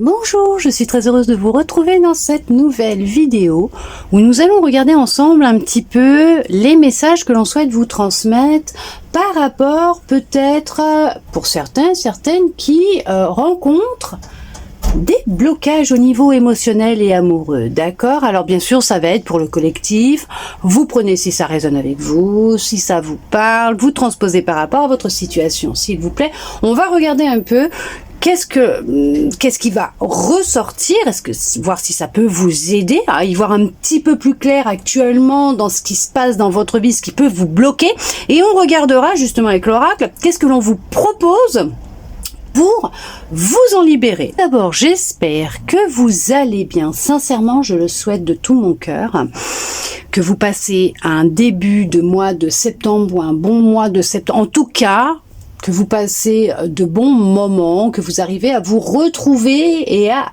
Bonjour, je suis très heureuse de vous retrouver dans cette nouvelle vidéo où nous allons regarder ensemble un petit peu les messages que l'on souhaite vous transmettre par rapport peut-être pour certaines qui rencontrent des blocages au niveau émotionnel et amoureux, d'accord? Alors bien sûr, ça va être pour le collectif. Vous prenez si ça résonne avec vous, si ça vous parle, vous transposez par rapport à votre situation, s'il vous plaît. On va regarder un peu qu'est-ce qui va ressortir, voir si ça peut vous aider à y voir un petit peu plus clair actuellement dans ce qui se passe dans votre vie, ce qui peut vous bloquer. Et on regardera justement avec l'oracle, qu'est-ce que l'on vous propose pour vous en libérer. D'abord, j'espère que vous allez bien. Sincèrement, je le souhaite de tout mon cœur. Que vous passez un début de mois de septembre ou un bon mois de septembre. En tout cas, que vous passez de bons moments, que vous arrivez à vous retrouver et à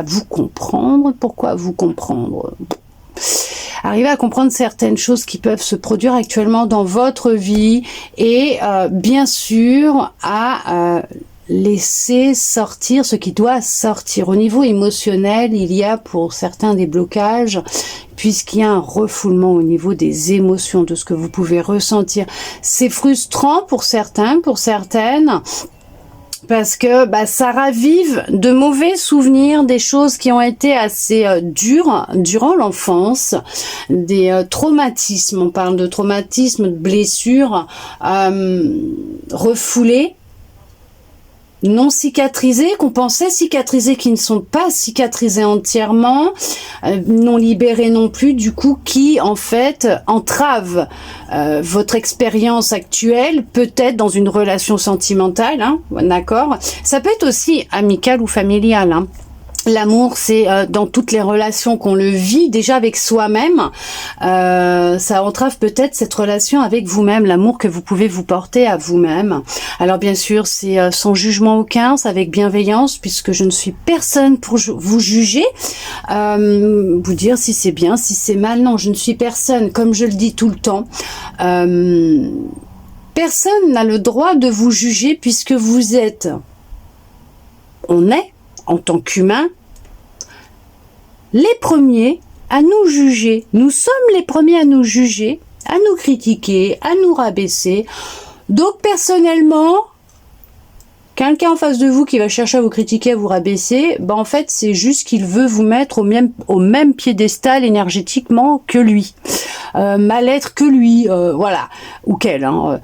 vous comprendre. Pourquoi vous comprendre ? Arriver à comprendre certaines choses qui peuvent se produire actuellement dans votre vie et bien sûr à laisser sortir ce qui doit sortir. Au niveau émotionnel, il y a pour certains des blocages, puisqu'il y a un refoulement au niveau des émotions, de ce que vous pouvez ressentir. C'est frustrant pour certains, pour certaines, parce que ça ravive de mauvais souvenirs, des choses qui ont été assez dures durant l'enfance, des traumatismes. On parle de traumatismes, de blessures refoulées, non cicatrisées, qu'on pensait cicatrisées, qui ne sont pas cicatrisées entièrement, non libérées non plus, du coup, qui en fait entravent votre expérience actuelle, peut-être dans une relation sentimentale, hein, d'accord. Ça peut être aussi amical ou familial, hein. L'amour, c'est dans toutes les relations qu'on le vit, déjà avec soi-même, ça entrave peut-être cette relation avec vous-même, l'amour que vous pouvez vous porter à vous-même. Alors bien sûr, c'est sans jugement aucun, c'est avec bienveillance, puisque je ne suis personne pour vous juger, vous dire si c'est bien, si c'est mal. Non, je ne suis personne, comme je le dis tout le temps. Personne n'a le droit de vous juger, puisque vous êtes, on est, en tant qu'humains, les premiers à nous juger. Nous sommes les premiers à nous juger, à nous critiquer, à nous rabaisser. Donc personnellement, quelqu'un en face de vous qui va chercher à vous critiquer, à vous rabaisser, en fait c'est juste qu'il veut vous mettre au même piédestal énergétiquement que lui. Mal être que lui, voilà, ou qu'elle. Hein.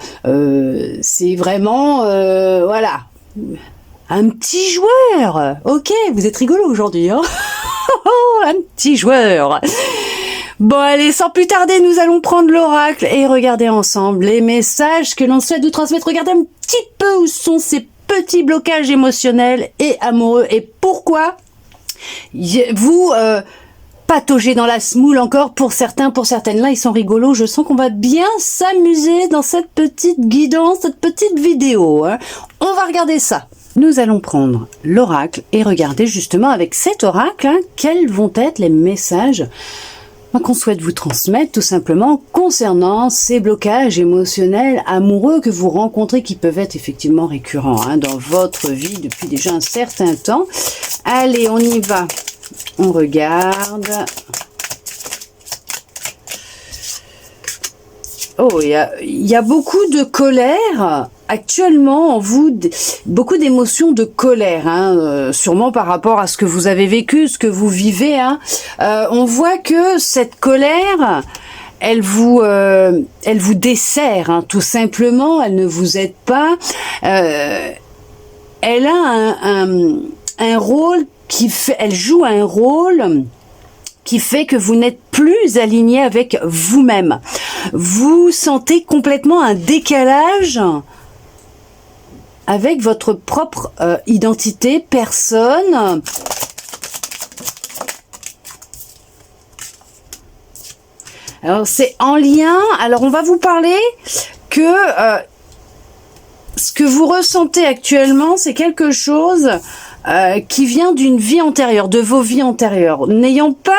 C'est vraiment, voilà. Un petit joueur. Ok, vous êtes rigolo aujourd'hui, hein. Un petit joueur. Bon, allez, sans plus tarder, nous allons prendre l'oracle et regarder ensemble les messages que l'on souhaite vous transmettre. Regardez un petit peu où sont ces petits blocages émotionnels et amoureux et pourquoi vous pataugez dans la semoule encore pour certains, pour certaines. Là, ils sont rigolos. Je sens qu'on va bien s'amuser dans cette petite guidance, cette petite vidéo, hein. On va regarder ça. Nous allons prendre l'oracle et regarder justement avec cet oracle, hein, quels vont être les messages qu'on souhaite vous transmettre tout simplement concernant ces blocages émotionnels, amoureux que vous rencontrez, qui peuvent être effectivement récurrents, hein, dans votre vie depuis déjà un certain temps. Allez, on y va. On regarde. Oh, il y a beaucoup de colère actuellement en vous, beaucoup d'émotions de colère, hein, sûrement par rapport à ce que vous avez vécu, ce que vous vivez. Hein. On voit que cette colère, elle vous dessert, hein, tout simplement. Elle ne vous aide pas. Elle a un rôle elle joue un rôle qui fait que vous n'êtes plus aligné avec vous-même. Vous sentez complètement un décalage avec votre propre identité, personne. Alors c'est en lien, alors on va vous parler que ce que vous ressentez actuellement, c'est quelque chose qui vient d'une vie antérieure, de vos vies antérieures. N'ayant pas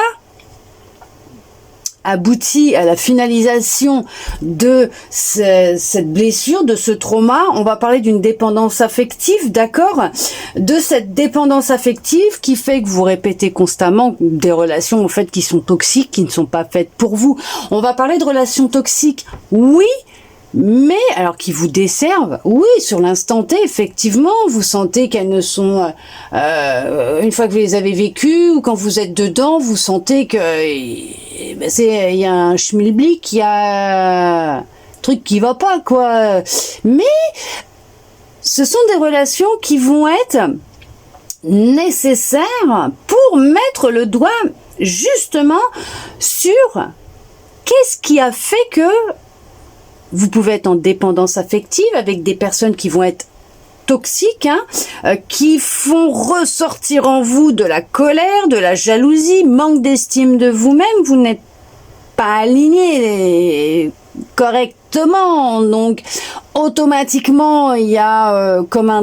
abouti à la finalisation de cette blessure, de ce trauma. On va parler d'une dépendance affective, d'accord? De cette dépendance affective qui fait que vous répétez constamment des relations en fait qui sont toxiques, qui ne sont pas faites pour vous. On va parler de relations toxiques, oui, mais alors qui vous desservent, oui, sur l'instant T, effectivement, vous sentez qu'elles ne sont, une fois que vous les avez vécues, ou quand vous êtes dedans, vous sentez que il y a un schmilblick, il y a un truc qui va pas, quoi. Mais ce sont des relations qui vont être nécessaires pour mettre le doigt justement sur qu'est-ce qui a fait que vous pouvez être en dépendance affective avec des personnes qui vont être toxiques, qui font ressortir en vous de la colère, de la jalousie, manque d'estime de vous-même, vous n'êtes pas aligné correctement, donc automatiquement il y a comme un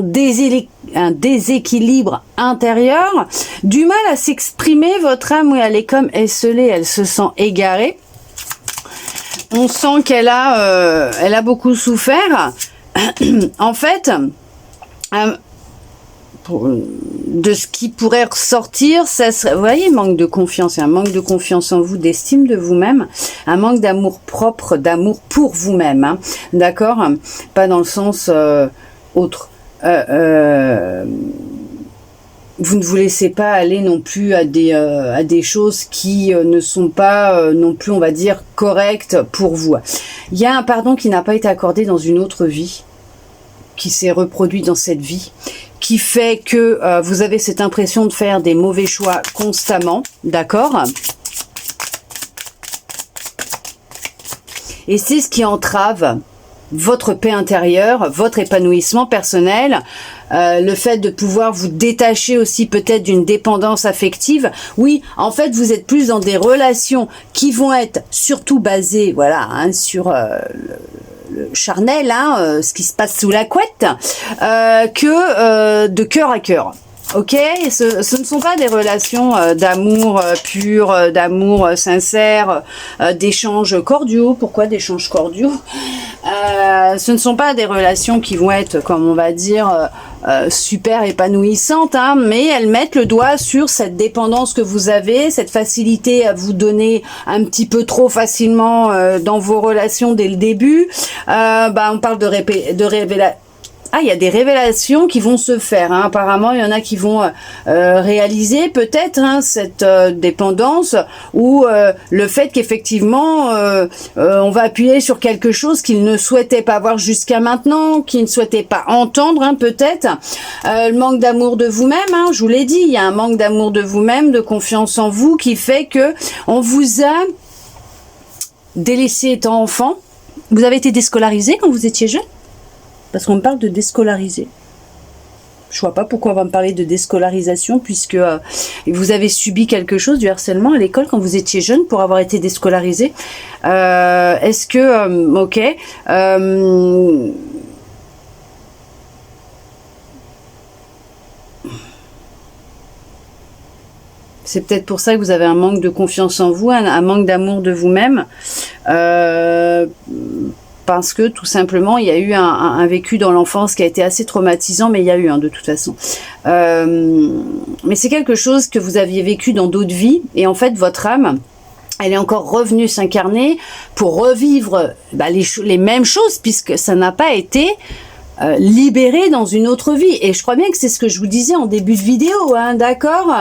déséquilibre intérieur, du mal à s'exprimer, votre âme, oui, elle est comme esselée, elle se sent égarée. On sent qu'elle a beaucoup souffert. En fait, de ce qui pourrait ressortir, ça serait, vous voyez, manque de confiance, un manque de confiance en vous, d'estime de vous-même, un manque d'amour propre, d'amour pour vous-même, hein, d'accord? Pas dans le sens autre. Vous ne vous laissez pas aller non plus à des choses qui ne sont pas non plus, on va dire, correctes pour vous. Il y a un pardon qui n'a pas été accordé dans une autre vie, qui s'est reproduit dans cette vie, qui fait que vous avez cette impression de faire des mauvais choix constamment, d'accord? Et c'est ce qui entrave votre paix intérieure, votre épanouissement personnel, le fait de pouvoir vous détacher aussi peut-être d'une dépendance affective. Oui, en fait, vous êtes plus dans des relations qui vont être surtout basées, voilà, hein, sur le charnel, hein, ce qui se passe sous la couette, que de cœur à cœur. Ok, ce ne sont pas des relations d'amour pur, d'amour sincère, d'échanges cordiaux. Pourquoi d'échanges cordiaux? Ce ne sont pas des relations qui vont être, comme on va dire, super épanouissantes, hein, mais elles mettent le doigt sur cette dépendance que vous avez, cette facilité à vous donner un petit peu trop facilement dans vos relations dès le début. On parle de révélation. Ah, il y a des révélations qui vont se faire. Hein. Apparemment, il y en a qui vont réaliser peut-être cette dépendance ou le fait qu'effectivement, on va appuyer sur quelque chose qu'ils ne souhaitaient pas voir jusqu'à maintenant, qu'ils ne souhaitaient pas entendre, hein, peut-être. Le manque d'amour de vous-même, hein, je vous l'ai dit, il y a un manque d'amour de vous-même, de confiance en vous qui fait que on vous a délaissé étant enfant. Vous avez été déscolarisé quand vous étiez jeune? Parce qu'on me parle de déscolariser. Je vois pas pourquoi on va me parler de déscolarisation puisque vous avez subi quelque chose, du harcèlement à l'école quand vous étiez jeune pour avoir été déscolarisé. Est-ce que... ok. C'est peut-être pour ça que vous avez un manque de confiance en vous, un manque d'amour de vous-même. Parce que tout simplement il y a eu un vécu dans l'enfance qui a été assez traumatisant, mais il y a eu de toute façon. Mais c'est quelque chose que vous aviez vécu dans d'autres vies, et en fait votre âme, elle est encore revenue s'incarner pour revivre les mêmes choses, puisque ça n'a pas été libéré dans une autre vie. Et je crois bien que c'est ce que je vous disais en début de vidéo, hein, d'accord?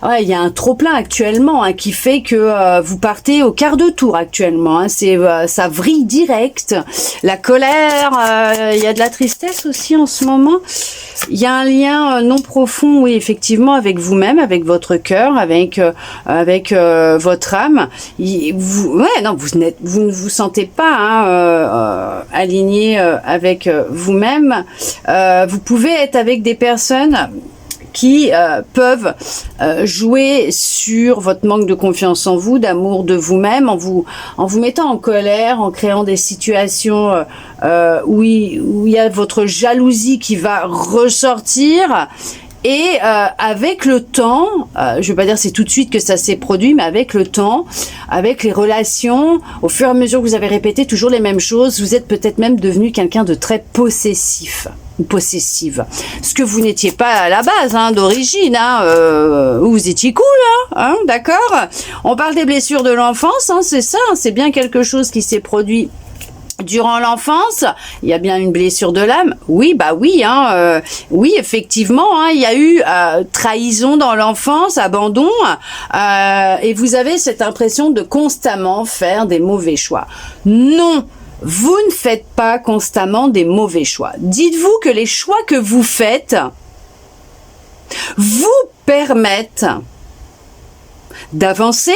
Ouais, il y a un trop-plein actuellement, hein, qui fait que vous partez au quart de tour actuellement. Hein, ça vrille direct. La colère, il y a de la tristesse aussi en ce moment. Il y a un lien non profond, oui, effectivement, avec vous-même, avec votre cœur, avec votre âme. Vous ne vous sentez pas aligné avec vous-même. Vous pouvez être avec des personnes qui peuvent jouer sur votre manque de confiance en vous, d'amour de vous-même, en vous mettant en colère, en créant des situations où il y a votre jalousie qui va ressortir Et avec le temps, je vais pas dire c'est tout de suite que ça s'est produit, mais avec le temps, avec les relations, au fur et à mesure que vous avez répété toujours les mêmes choses, vous êtes peut-être même devenu quelqu'un de très possessif ou possessive. Ce que vous n'étiez pas à la base, hein, d'origine, hein, vous étiez cool, hein, d'accord. On parle des blessures de l'enfance, hein, c'est ça, c'est bien quelque chose qui s'est produit durant l'enfance. Il y a bien une blessure de l'âme. Oui, bah oui, hein, oui, effectivement, hein, il y a eu trahison dans l'enfance, abandon, et vous avez cette impression de constamment faire des mauvais choix. Non, vous ne faites pas constamment des mauvais choix. Dites-vous que les choix que vous faites vous permettent d'avancer,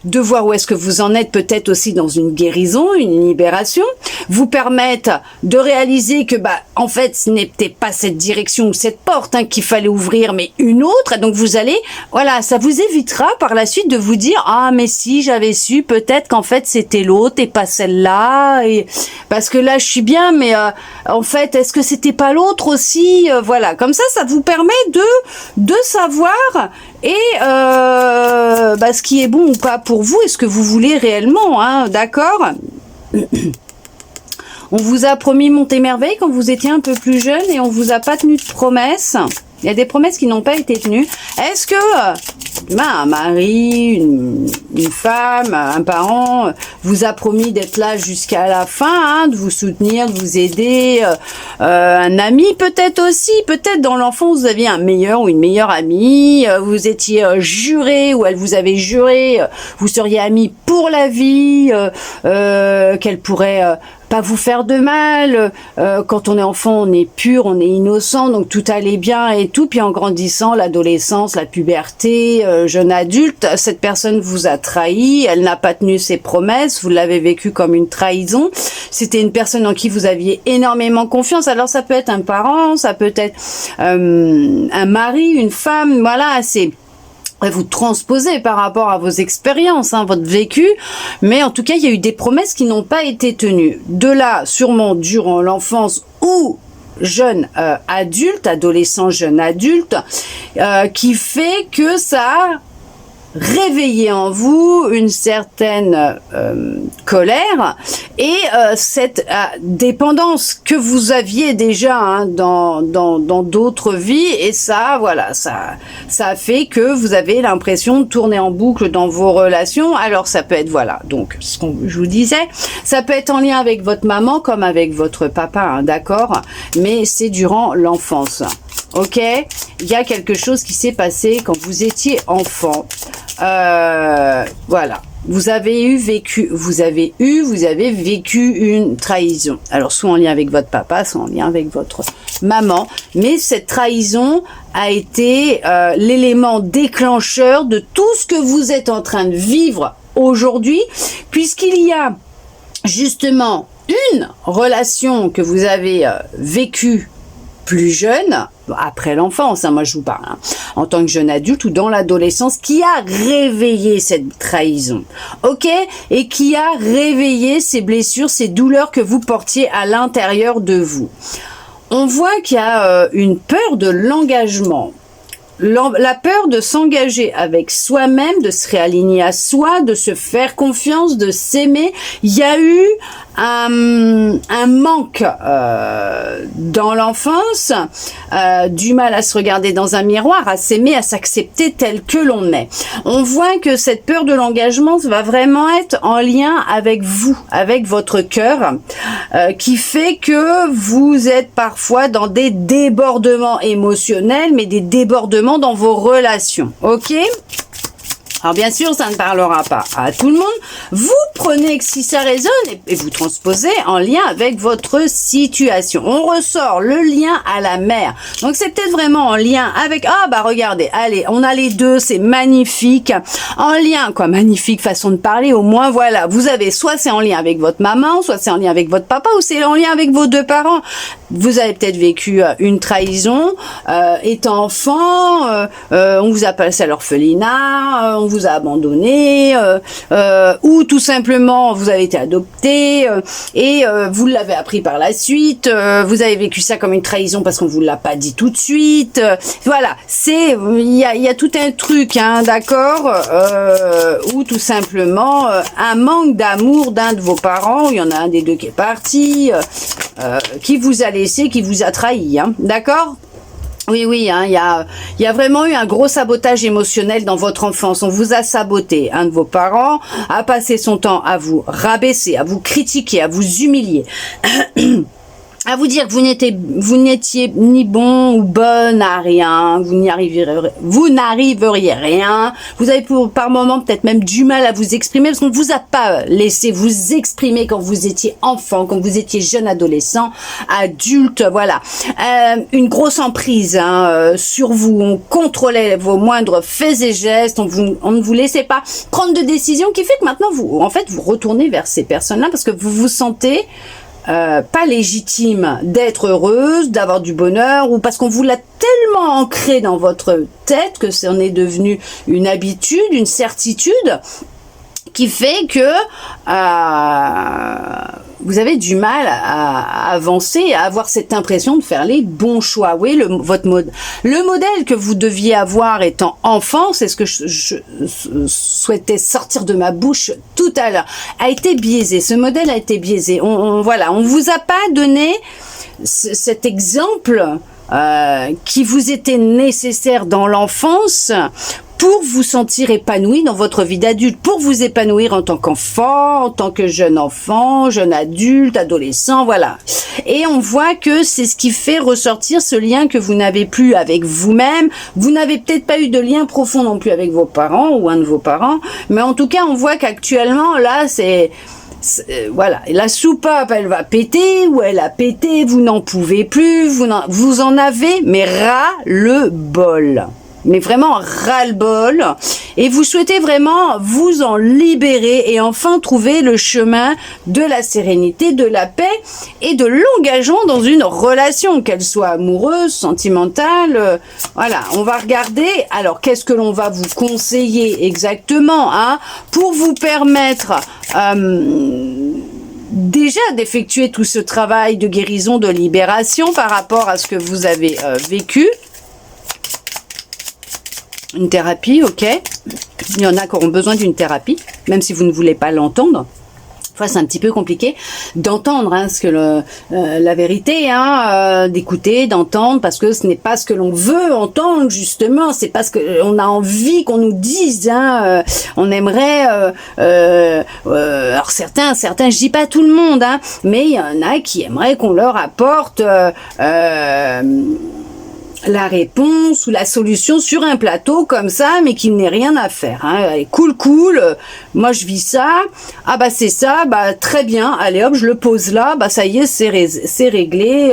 de voir où est-ce que vous en êtes, peut-être aussi dans une guérison, une libération, vous permettent de réaliser que, en fait, ce n'était pas cette direction ou cette porte qu'il fallait ouvrir, mais une autre. Et donc, vous allez, voilà, ça vous évitera par la suite de vous dire, ah, mais si j'avais su, peut-être qu'en fait, c'était l'autre et pas celle-là. Et parce que là, je suis bien, mais en fait, est-ce que c'était pas l'autre aussi? Voilà, comme ça vous permet de savoir et ce qui est bon ou pas pour vous et ce que vous voulez réellement, hein, d'accord? On vous a promis Monts & Merveilles quand vous étiez un peu plus jeune et on vous a pas tenu de promesses. Il y a des promesses qui n'ont pas été tenues. Est-ce que un mari, une femme, un parent vous a promis d'être là jusqu'à la fin, hein, de vous soutenir, de vous aider, un ami peut-être aussi, peut-être dans l'enfance vous aviez un meilleur ou une meilleure amie, vous étiez juré ou elle vous avait juré, vous seriez amis pour la vie, qu'elle pourrait pas vous faire de mal, quand on est enfant on est pur, on est innocent, donc tout allait bien et tout, puis en grandissant, l'adolescence, la puberté, jeune adulte, cette personne vous a trahi, elle n'a pas tenu ses promesses, vous l'avez vécu comme une trahison, c'était une personne en qui vous aviez énormément confiance, alors ça peut être un parent, ça peut être un mari, une femme, voilà, c'est... vous transposez par rapport à vos expériences, hein, votre vécu, mais en tout cas, il y a eu des promesses qui n'ont pas été tenues. De là, sûrement durant l'enfance ou jeune adulte, adolescent, jeune adulte, qui fait que ça a réveillé en vous une certaine colère et cette dépendance que vous aviez déjà, hein, dans d'autres vies, et ça, voilà, ça a fait que vous avez l'impression de tourner en boucle dans vos relations. Alors ça peut être, voilà, donc ce que je vous disais, ça peut être en lien avec votre maman comme avec votre papa, hein, d'accord, mais c'est durant l'enfance. Ok, il y a quelque chose qui s'est passé quand vous étiez enfant. Voilà, vous avez vécu une trahison. Alors soit en lien avec votre papa, soit en lien avec votre maman. Mais cette trahison a été l'élément déclencheur de tout ce que vous êtes en train de vivre aujourd'hui, puisqu'il y a justement une relation que vous avez vécue plus jeune, après l'enfance, hein, moi je vous parle, hein, en tant que jeune adulte ou dans l'adolescence, qui a réveillé cette trahison, ok, et qui a réveillé ces blessures, ces douleurs que vous portiez à l'intérieur de vous. On voit qu'il y a une peur de l'engagement. La peur de s'engager avec soi-même, de se réaligner à soi, de se faire confiance, de s'aimer. Il y a eu un manque dans l'enfance, du mal à se regarder dans un miroir, à s'aimer, à s'accepter tel que l'on est. On voit que cette peur de l'engagement va vraiment être en lien avec vous, avec votre cœur, qui fait que vous êtes parfois dans des débordements émotionnels, mais des débordements dans vos relations, ok? Alors bien sûr, ça ne parlera pas à tout le monde. Vous prenez que si ça résonne et vous transposez en lien avec votre situation. On ressort le lien à la mère. Donc c'est peut-être vraiment en lien avec, regardez, allez, on a les deux, c'est magnifique. En lien, quoi, magnifique façon de parler, au moins voilà, vous avez soit c'est en lien avec votre maman, soit c'est en lien avec votre papa, ou c'est en lien avec vos deux parents. Vous avez peut-être vécu une trahison, étant enfant, on vous a passé à l'orphelinat, on vous a abandonné, ou tout simplement vous avez été adopté et vous l'avez appris par la suite, vous avez vécu ça comme une trahison parce qu'on vous l'a pas dit tout de suite. Voilà, il y a tout un truc, hein, d'accord, ou tout simplement un manque d'amour d'un de vos parents, il y en a un des deux qui est parti, qui vous a laissé, qui vous a trahi, hein, d'accord? Oui, oui, hein, il y a vraiment eu un gros sabotage émotionnel dans votre enfance. On vous a saboté. Un de vos parents a passé son temps à vous rabaisser, à vous critiquer, à vous humilier. À vous dire que vous n'étiez ni bon ou bonne à rien, vous n'arriveriez rien, vous avez par moments peut-être même du mal à vous exprimer parce qu'on ne vous a pas laissé vous exprimer quand vous étiez enfant, quand vous étiez jeune adolescent, adulte, voilà. Une grosse emprise, hein, sur vous, on contrôlait vos moindres faits et gestes, on ne vous laissait pas prendre de décisions, qui fait que maintenant vous retournez vers ces personnes-là parce que vous vous sentez pas légitime d'être heureuse, d'avoir du bonheur, ou parce qu'on vous l'a tellement ancré dans votre tête que c'en est devenu une habitude, une certitude, qui fait que vous avez du mal à avancer, à avoir cette impression de faire les bons choix. Oui, le modèle que vous deviez avoir étant enfant, c'est ce que je souhaitais sortir de ma bouche tout à l'heure, a été biaisé. Ce modèle a été biaisé. Voilà, on vous a pas donné cet exemple qui vous était nécessaire dans l'enfance pour vous sentir épanoui dans votre vie d'adulte, pour vous épanouir en tant qu'enfant, en tant que jeune enfant, jeune adulte, adolescent, voilà. Et on voit que c'est ce qui fait ressortir ce lien que vous n'avez plus avec vous-même. Vous n'avez peut-être pas eu de lien profond non plus avec vos parents ou un de vos parents, mais en tout cas, on voit qu'actuellement, là, voilà, la soupape elle va péter ou elle a pété, vous n'en pouvez plus, vous en avez mais ras le bol. Mais vraiment ras-le-bol, et vous souhaitez vraiment vous en libérer et enfin trouver le chemin de la sérénité, de la paix et de l'engagement dans une relation, qu'elle soit amoureuse, sentimentale, voilà, on va regarder, alors qu'est-ce que l'on va vous conseiller exactement, hein, pour vous permettre déjà d'effectuer tout ce travail de guérison, de libération par rapport à ce que vous avez vécu. Une thérapie, ok. Il y en a qui auront besoin d'une thérapie, même si vous ne voulez pas l'entendre. Enfin, c'est un petit peu compliqué d'entendre ce que la vérité, d'écouter, d'entendre, parce que ce n'est pas ce que l'on veut entendre, justement. C'est pas ce que on a envie qu'on nous dise. On aimerait. Alors certains, je dis pas tout le monde, mais il y en a qui aimeraient qu'on leur apporte. La réponse ou la solution sur un plateau comme ça, mais qu'il n'ait rien à faire. Allez, cool, moi je vis ça, c'est ça, très bien, allez hop, je le pose là, ça y est, c'est réglé,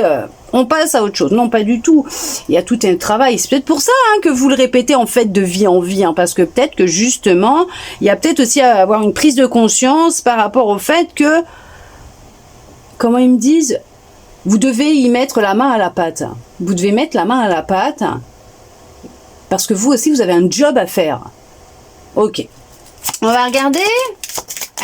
on passe à autre chose. Non, pas du tout. Il y a tout un travail. C'est peut-être pour ça que vous le répétez en fait de vie en vie, parce que peut-être que justement, il y a peut-être aussi à avoir une prise de conscience par rapport au fait que, comment ils me disent, vous devez y mettre la main à la pâte. Vous devez mettre la main à la pâte parce que vous aussi, vous avez un job à faire. Ok. On va regarder.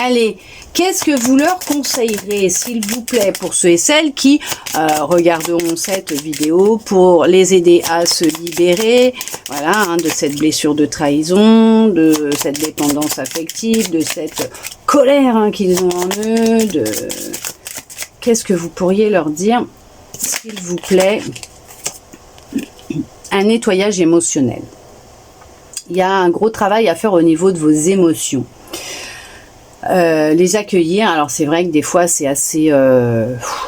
Allez, qu'est-ce que vous leur conseillerez, s'il vous plaît, pour ceux et celles qui regarderont cette vidéo pour les aider à se libérer, voilà, de cette blessure de trahison, de cette dépendance affective, de cette colère qu'ils ont en eux, Qu'est-ce que vous pourriez leur dire, s'il vous plaît? Un nettoyage émotionnel. Il y a un gros travail à faire au niveau de vos émotions. Les accueillir, alors c'est vrai que des fois c'est assez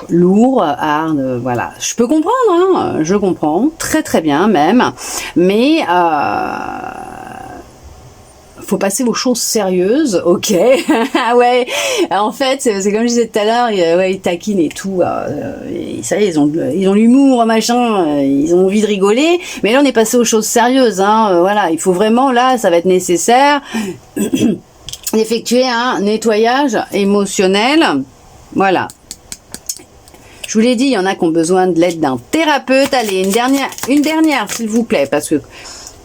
lourd, hard, voilà. Je peux comprendre, je comprends, très très bien même, mais faut passer aux choses sérieuses, ok. Ah ouais, en fait, c'est comme je disais tout à l'heure, ils taquinent et tout, ça y est, ils ont l'humour, machin, ils ont envie de rigoler, mais là on est passé aux choses sérieuses, voilà, il faut vraiment, là, ça va être nécessaire d'effectuer un nettoyage émotionnel, voilà. Je vous l'ai dit, il y en a qui ont besoin de l'aide d'un thérapeute. Allez, une dernière, s'il vous plaît, parce que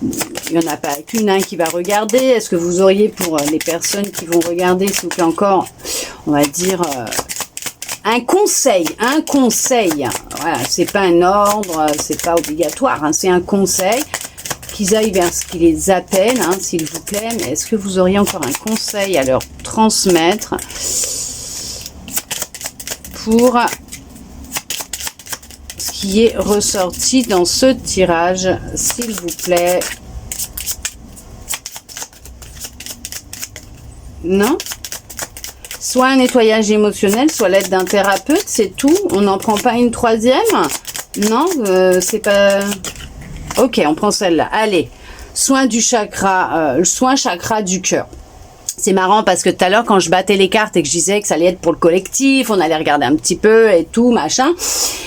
il n'y en a pas qu'une qui va regarder. Est-ce que vous auriez, pour les personnes qui vont regarder, s'il vous plaît, encore, on va dire, un conseil, voilà, c'est pas un ordre, c'est pas obligatoire, hein, c'est un conseil, qu'ils aillent vers ce qui les appelle, hein, s'il vous plaît, mais est-ce que vous auriez encore un conseil à leur transmettre pour ce qui est ressorti dans ce tirage, s'il vous plaît? Non? Soit un nettoyage émotionnel, soit l'aide d'un thérapeute, c'est tout. On n'en prend pas une troisième? Non, c'est pas... Ok, on prend celle-là. Allez, soin du chakra, soin chakra du cœur. C'est marrant parce que tout à l'heure, quand je battais les cartes et que je disais que ça allait être pour le collectif, on allait regarder un petit peu et tout, machin,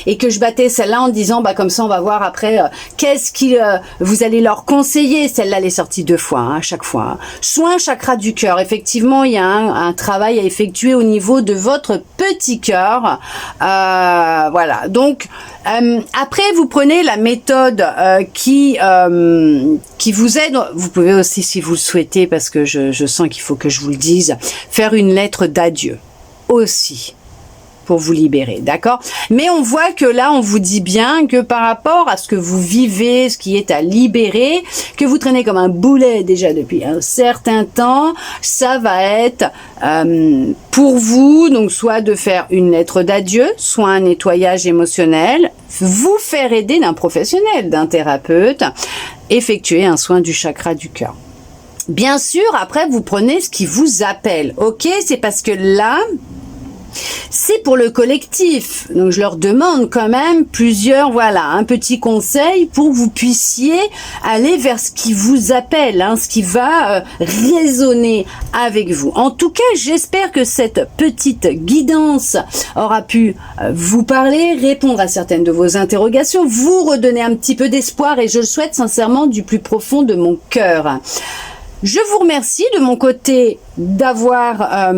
et que je battais celle-là en disant, bah comme ça, on va voir après, qu'est-ce qui vous allez leur conseiller. Celle-là, elle est sortie 2 fois, hein, à chaque fois. Hein. Soin chakra du cœur. Effectivement, il y a un travail à effectuer au niveau de votre petit cœur. Voilà. Donc, après, vous prenez la méthode qui vous aide. Vous pouvez aussi, si vous le souhaitez, parce que je sens qu'il faut que je vous le dise, faire une lettre d'adieu aussi pour vous libérer, d'accord? Mais on voit que là, on vous dit bien que par rapport à ce que vous vivez, ce qui est à libérer, que vous traînez comme un boulet déjà depuis un certain temps, ça va être pour vous, donc soit de faire une lettre d'adieu, soit un nettoyage émotionnel, vous faire aider d'un professionnel, d'un thérapeute, effectuer un soin du chakra du cœur. Bien sûr, après, vous prenez ce qui vous appelle, ok? C'est parce que là, c'est pour le collectif. Donc, je leur demande quand même plusieurs, voilà, un petit conseil pour que vous puissiez aller vers ce qui vous appelle, hein, ce qui va résonner avec vous. En tout cas, j'espère que cette petite guidance aura pu vous parler, répondre à certaines de vos interrogations, vous redonner un petit peu d'espoir et je le souhaite sincèrement du plus profond de mon cœur. Je vous remercie de mon côté d'avoir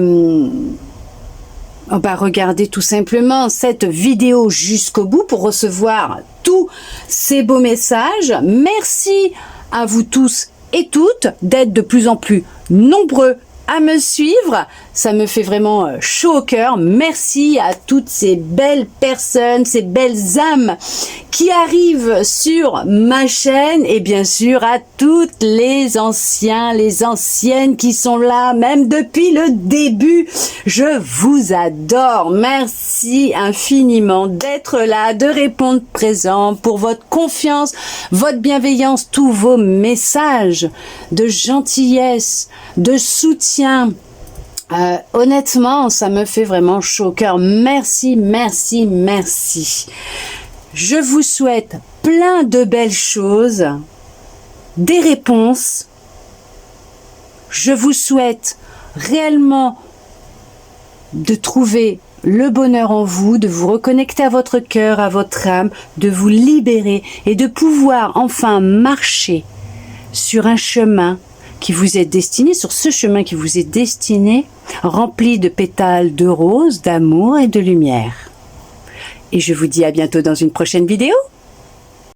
regardé tout simplement cette vidéo jusqu'au bout pour recevoir tous ces beaux messages. Merci à vous tous et toutes d'être de plus en plus nombreux à me suivre. Ça me fait vraiment chaud au cœur. Merci à toutes ces belles personnes, ces belles âmes qui arrivent sur ma chaîne et bien sûr à toutes les anciens, les anciennes qui sont là même depuis le début. Je vous adore. Merci infiniment d'être là, de répondre présent, pour votre confiance, votre bienveillance, tous vos messages de gentillesse, de soutien. Honnêtement, ça me fait vraiment chaud au cœur. Merci, merci, merci. Je vous souhaite plein de belles choses, des réponses. Je vous souhaite réellement de trouver le bonheur en vous, de vous reconnecter à votre cœur, à votre âme, de vous libérer et de pouvoir enfin marcher sur un chemin qui vous est destiné, sur ce chemin qui vous est destiné, rempli de pétales de roses, d'amour et de lumière. Et je vous dis à bientôt dans une prochaine vidéo.